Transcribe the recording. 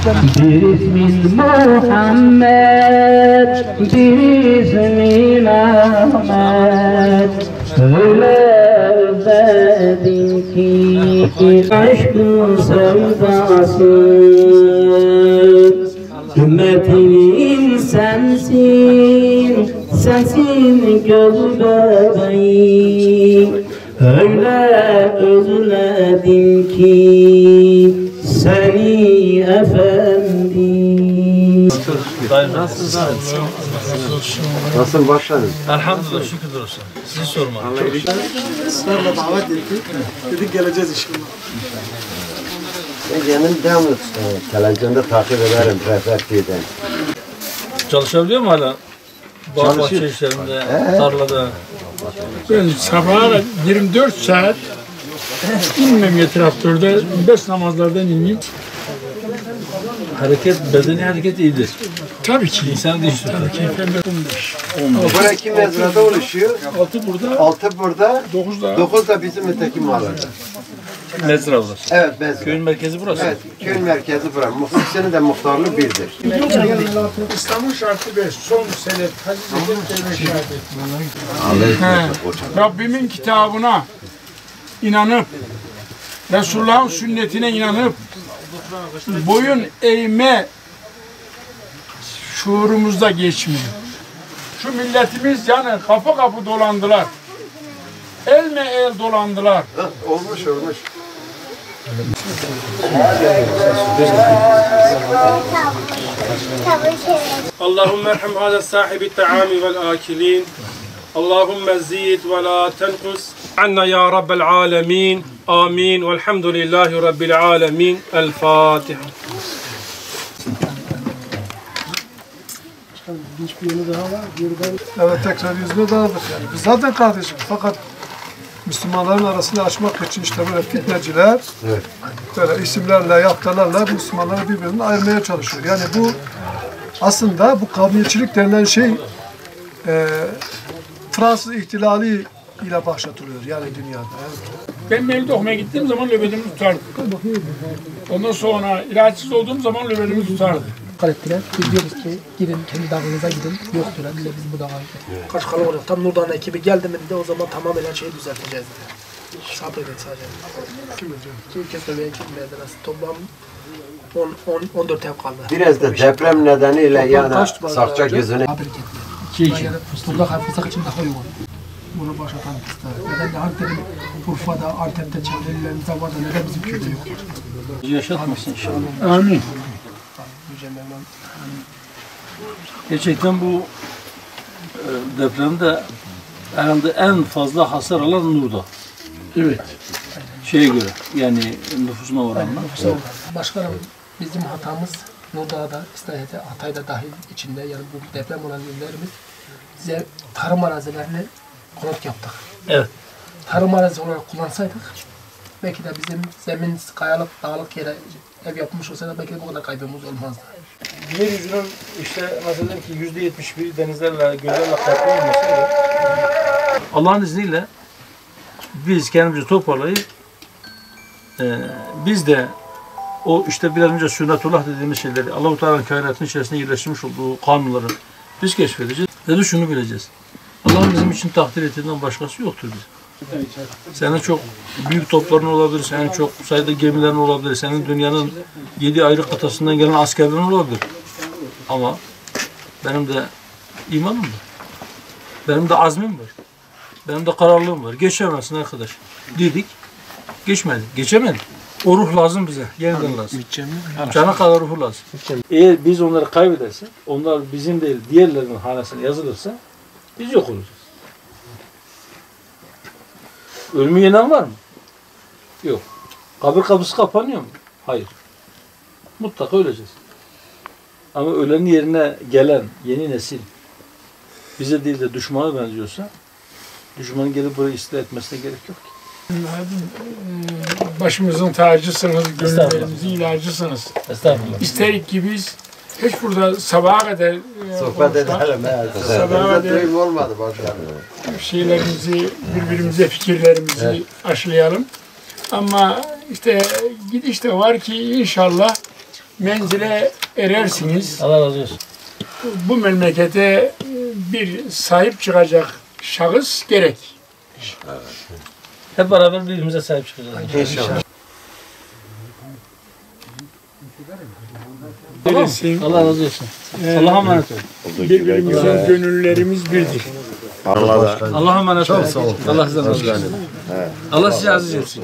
Bir ismin Muhammed, bir ismin Ahmet. Öyle özledim ki aşkın sevdası. Ümmetimin sensin, sensin göz bebeğim. Öyle özledim ki seni efendim. Nasılsınız? Nasıl başladın? Elhamdülillah, şükür olsun. Sizi sormalı. Israrla davet ettik. Dedik geleceğiz inşallah. Ben kendim devamlı televizyonda takip ederim Referti'den. Çalışabiliyor mu hala? Bağ bahçe işlerinde, tarlada. Ben sabaha 24 saat inmem traktörde, 5 namazlardan ineyim. Bedeni hareket iyidir. Tabii ki. İnsan değiştirir. Tabii ki. Efendim 15. Buraya iki mezrada oluşuyor. 6 burada, 6 burada, 9 da. 9 da bizim öteki mahallede. Mezra burası. Evet, mezra. Köyün merkezi burası. Evet, köyün merkezi burası. İkisinin de muhtarlığı birdir. İslam'ın şartı 5. Son senet. Hazreti şartı. Rabbimin kitabına inanıp, Resulullah'ın sünnetine inanıp, boyun eğme şuurumuzda geçmiyor. Şu milletimiz yani kapı kapı dolandılar. Elme el dolandılar. Olmuş, olmuş. اللهم ارحم هذا صاحب الطعام والآكلين اللهم زيد ولا تنقص عنا يا رب العالمين آمين والحمد لله رب العالمين الفاتحة. Evet, tekrar yüzüne dağıldık yani. Biz zaten kardeşim. Fakat Müslümanların arasını açmak için işte böyle fitneciler, böyle isimlerle, yaftalarla Müslümanları birbirinden ayırmaya çalışıyor. Yani bu aslında bu kavmiyetçilik denilen şey Fransız ihtilali ile başlatılıyor yani dünyada. Ben mevlid okumaya gittiğim zaman nöbetimi tutardı. Ondan sonra ilaçsız olduğum zaman nöbetimi tutardı. Ettiler. Biz diyoruz ki gidin kendi dağınıza gidin. Yok diyorlar. Biz bu dağa gidelim. Kaç kalan oluyor. Tam Nurdağ'ın ekibi geldi mi de o zaman tamamen her şeyi düzelteceğiz dedi. Sabredin sadece. Kim kesmeye gitmediler. Toplam 14 ev kaldı. Biraz da deprem nedeniyle yani Sakça gözüne. Toprak hafızak için daha yoğun. Bunu başlatan kızlar. Neden de Antep'in Urfa'da, Antep'te çevrelerimize var da neden bizim köyde yok? Yaşatmasın inşallah. Amin. Gerçekten bu depremde herhalde en fazla hasar alan Nurdağ. Evet. Şeye göre yani nüfusuna oranla. Başkanım bizim hatamız Nurdağ'da, İstanbul'da, Hatay'da dahil içinde yani bu deprem olan illerimiz bize tarım arazilerini konut yaptık. Evet. Tarım arazi olarak kullansaydık belki de bizim zemin kayalık, dağlık yere ev yapmış olsaydı belki de bu kadar kaybımız olmazdı. Yeryüzünün işte mesela ki %71 denizlerle, göllerle kaplı olmasıyla Allah'ın izniyle biz kendimizi toparlayıp biz de o işte biraz önce sünnetullah dediğimiz şeyleri Allah-u Teala'nın kainatın içerisinde yerleştirmiş olduğu kanunları biz keşfedeceğiz ve de şunu bileceğiz. Allah'ın bizim için takdir ettiğinden başkası yoktur bizim. Senin çok büyük topların olabilir, senin çok sayıda gemilerin olabilir, senin dünyanın 7 ayrı kıtasından gelen askerlerin olabilir. Ama benim de imanım var. Benim de azmim var. Benim de kararlılığım var. Geçemezsin arkadaş. Dedik. Geçmedi. Geçemedi. O ruh lazım bize. Yeniden lazım. Cana kadar ruhu lazım. Eğer biz onları kaybedersek, onlar bizim değil diğerlerinin hanesine yazılırsa biz yok olacağız. Ölümü yenen var mı? Yok. Kabir kapısı kapanıyor mu? Hayır. Mutlaka öleceğiz. Ama ölenin yerine gelen yeni nesil bize değil de düşmana benziyorsa düşmanın gelip burayı istila etmesine gerek yok ki. Başımızın tacısınız, gönüllerimizin ilacısınız. Estağfurullah. İsterik ki biz hiç burada sabaha kadar Sohbet edelim. sabaha kadar Olmadı başkanım. şeylerimizi, birbirimize fikirlerimizi aşılayalım. Ama işte gidiş de var ki inşallah menzile erersiniz. Allah razı olsun. Bu memlekete bir sahip çıkacak şahıs gerek. Hep beraber birbirimize sahip çıkacağız. İnşallah. Öylesin. Allah razı olsun. Allah'a emanet olun. Birbirimizin gönüllerimiz birdir. Allah'a emanet olun. Çok sağ olun. Allah sizden razı olsun. Allah sizi aziz etsin.